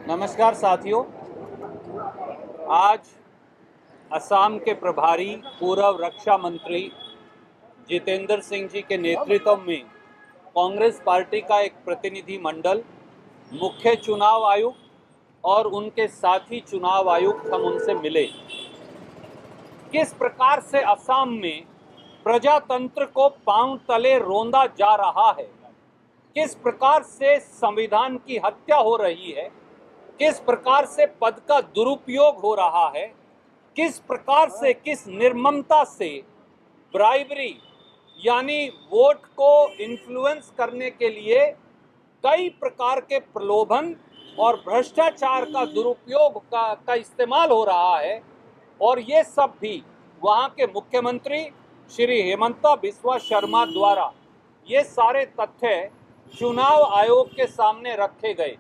नमस्कार साथियों। आज असम के प्रभारी पूर्व रक्षा मंत्री जितेंद्र सिंह जी के नेतृत्व में कांग्रेस पार्टी का एक प्रतिनिधि मंडल मुख्य चुनाव आयुक्त और उनके साथी चुनाव आयुक्त हम उनसे मिले। किस प्रकार से असम में प्रजातंत्र को पांव तले रौंदा जा रहा है, किस प्रकार से संविधान की हत्या हो रही है, किस प्रकार से पद का दुरुपयोग हो रहा है, किस प्रकार से किस निर्ममता से ब्राइबरी यानी वोट को इन्फ्लुएंस करने के लिए कई प्रकार के प्रलोभन और भ्रष्टाचार का दुरुपयोग का इस्तेमाल हो रहा है। और ये सब भी वहाँ के मुख्यमंत्री श्री हेमंता बिस्वा शर्मा द्वारा ये सारे तथ्य चुनाव आयोग के सामने रखे गए।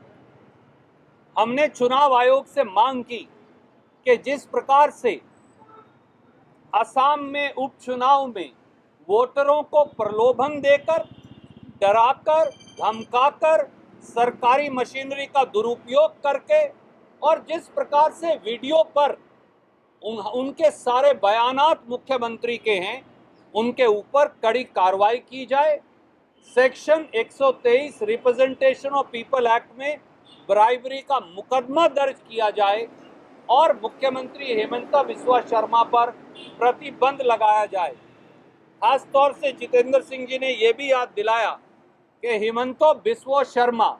हमने चुनाव आयोग से मांग की कि जिस प्रकार से असम में उपचुनाव में वोटरों को प्रलोभन देकर, डराकर, धमकाकर, सरकारी मशीनरी का दुरुपयोग करके और जिस प्रकार से वीडियो पर उनके सारे बयानात मुख्यमंत्री के हैं, उनके ऊपर कड़ी कार्रवाई की जाए। Section 123 representation of people act में ब्राइबरी का मुकदमा दर्ज किया जाए और मुख्यमंत्री हेमंता बिस्वा शर्मा पर प्रतिबंध लगाया जाए। खास तौर से जितेंद्र सिंह जी ने यह भी याद दिलाया कि हेमंता बिस्वा शर्मा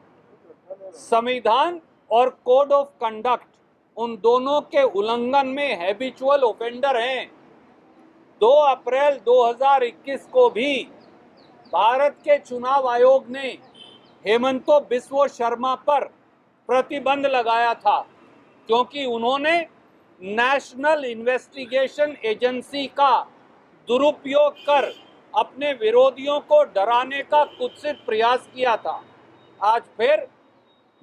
संविधान और कोड ऑफ कंडक्ट उन दोनों के उल्लंघन में हैबिचुअल ऑफेंडर हैं। 2 अप्रैल 2021 को भी भारत के चुनाव आयोग ने हेमंता बिस्वा शर्मा पर प्रतिबंध लगाया था क्योंकि उन्होंने नेशनल इन्वेस्टिगेशन एजेंसी का दुरुपयोग कर अपने विरोधियों को डराने का कुत्सित प्रयास किया था। आज फिर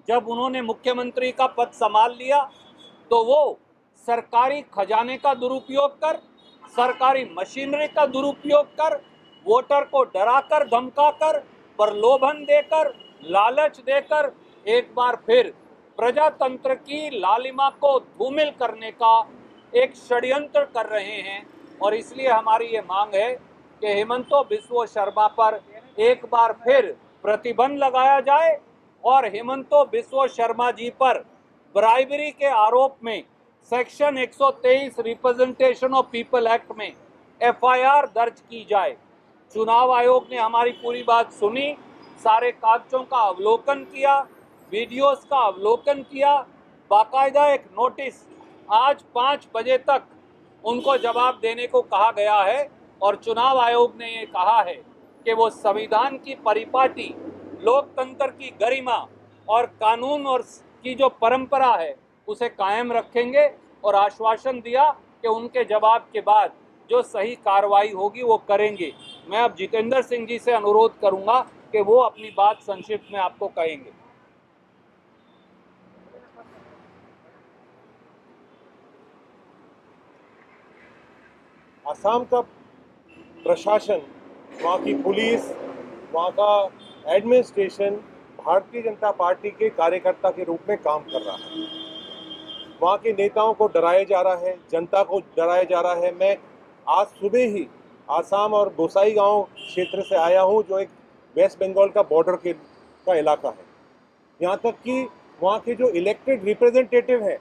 जब उन्होंने मुख्यमंत्री का पद संभाल लिया तो वो सरकारी खजाने का दुरुपयोग कर, सरकारी मशीनरी का दुरुपयोग कर, वोटर को डराकर, धमकाकर, प्रलोभन देकर, लालच देकर एक बार फिर प्रजातंत्र की लालिमा को धूमिल करने का एक षड्यंत्र कर रहे हैं। और इसलिए हमारी ये मांग है कि हेमंता बिस्वा शर्मा पर एक बार फिर प्रतिबंध लगाया जाए और हेमंता बिस्वा शर्मा जी पर ब्राइबरी के आरोप में section 123 representation of people act में एफआईआर दर्ज की जाए। चुनाव आयोग ने हमारी पूरी बात सुनी, सारे कागजों का अवलोकन किया, वीडियोस का अवलोकन किया, बाकायदा एक नोटिस आज 5 बजे तक उनको जवाब देने को कहा गया है। और चुनाव आयोग ने ये कहा है कि वो संविधान की परिपाटी, लोकतंत्र की गरिमा और कानून और की जो परंपरा है उसे कायम रखेंगे और आश्वासन दिया कि उनके जवाब के बाद जो सही कार्रवाई होगी वो करेंगे। मैं अब जितेंद्र सिंह जी से अनुरोध करूंगा कि वो अपनी बात संक्षिप्त में आपको कहेंगे। असम का प्रशासन, वहाँ की पुलिस, वहाँ का एडमिनिस्ट्रेशन भारतीय जनता पार्टी के कार्यकर्ता के रूप में काम कर रहा है। वहाँ के नेताओं को डराया जा रहा है, जनता को डराया जा रहा है। मैं आज सुबह ही आसाम और गोसाईगांव क्षेत्र से आया हूँ, जो एक वेस्ट बंगाल का बॉर्डर का इलाका है। यहाँ तक कि वहाँ के जो इलेक्टेड रिप्रेजेंटेटिव हैं,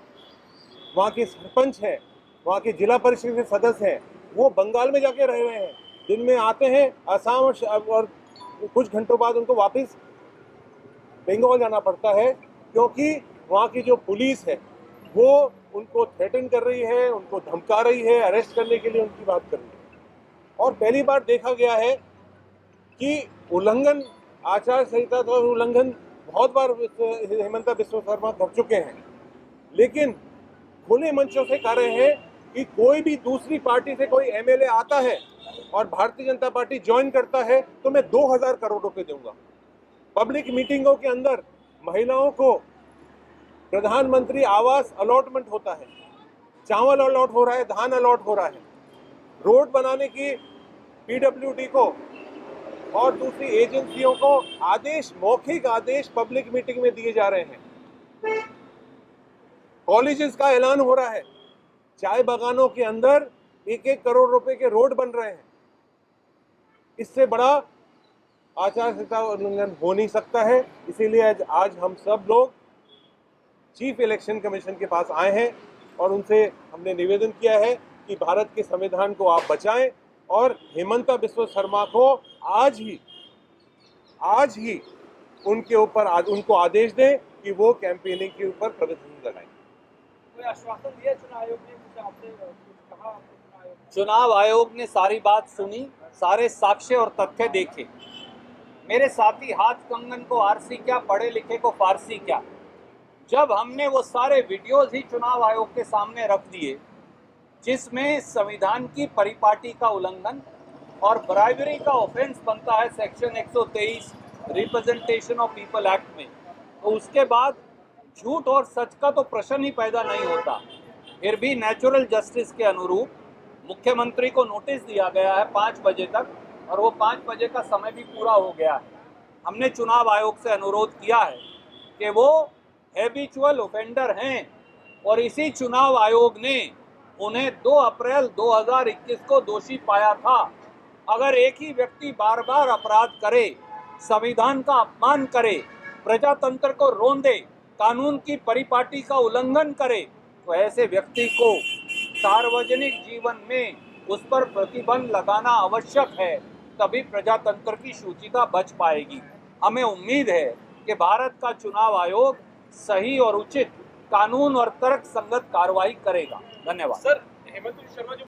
वहाँ के सरपंच हैं, वहाँ के जिला परिषद के सदस्य हैं, वो बंगाल में जाके रहे हुए हैं। दिन में आते हैं आसाम और कुछ घंटों बाद उनको वापस बंगाल जाना पड़ता है, क्योंकि वहाँ की जो पुलिस है वो उनको थ्रेटन कर रही है, उनको धमका रही है, अरेस्ट करने के लिए उनकी बात कर रही है। और पहली बार देखा गया है कि उल्लंघन, आचार संहिता का उल्लंघन बहुत बार हेमंता बिस्वा शर्मा कर चुके हैं, लेकिन खुले मंचों से कह रहे हैं कि कोई भी दूसरी पार्टी से कोई एमएलए आता है और भारतीय जनता पार्टी ज्वाइन करता है तो मैं 2000 करोड़ रुपए दूंगा। पब्लिक मीटिंगों के अंदर महिलाओं को प्रधानमंत्री आवास अलॉटमेंट होता है, चावल अलॉट हो रहा है, धान अलॉट हो रहा है। रोड बनाने की पीडब्ल्यूडी को और दूसरी एजेंसियों को आदेश, मौखिक आदेश पब्लिक मीटिंग में दिए जा रहे हैं। कॉलेजेस का ऐलान हो रहा है, चाय बागानों के अंदर 1-1 करोड़ रुपए के रोड बन रहे हैं। इससे बड़ा आचार संहिता उल्लंघन हो नहीं सकता है। इसीलिए आज हम सब लोग चीफ इलेक्शन कमीशन के पास आए हैं और उनसे हमने निवेदन किया है कि भारत के संविधान को आप बचाएं और हेमंता बिस्वा शर्मा को आज ही उनके ऊपर उनको आदेश दें कि वो कैंपेनिंग के ऊपर प्रतिबंध लगाएं। कोई आश्वासन दिया चुनाव आयोग ने, कुछ आपसे कुछ कहा चुनाव आयोग ने सारी बात सुनी, सारे साक्ष्य और तथ्य देखे। मेरे साथी हाथ कंगन को आरसी क्या, पढ़े लिखे को फारसी क्या। जब हमने वो सारे वीडियोस ही चुनाव आयोग के सामने रख दिए जिसमें संविधान की परिपाटी का उल्लंघन और ब्राइबरी का ऑफेंस बनता है section 123 representation of people act में, तो उसके बाद झूठ और सच का तो प्रश्न ही पैदा नहीं होता। फिर भी नेचुरल जस्टिस के अनुरूप मुख्यमंत्री को नोटिस दिया गया है 5 बजे तक और वो 5 बजे का समय भी पूरा हो गया है। हमने चुनाव आयोग से अनुरोध किया है कि वो हैबिचुअल ऑफेंडर हैं और इसी चुनाव आयोग ने उन्हें 2 अप्रैल 2021 को दोषी पाया था। अगर एक ही व्यक्ति बार बार अपराध करे, संविधान का अपमान करे, प्रजातंत्र को रोंदे, कानून की परिपाटी का उल्लंघन करे, तो ऐसे व्यक्ति को सार्वजनिक जीवन में उस पर प्रतिबंध लगाना आवश्यक है, तभी प्रजातंत्र की सूचिका बच पाएगी। हमें उम्मीद है कि भारत का चुनाव आयोग सही और उचित कानून और तर्क संगत कार्रवाई करेगा। धन्यवाद। सर, हेमंत शर्मा जो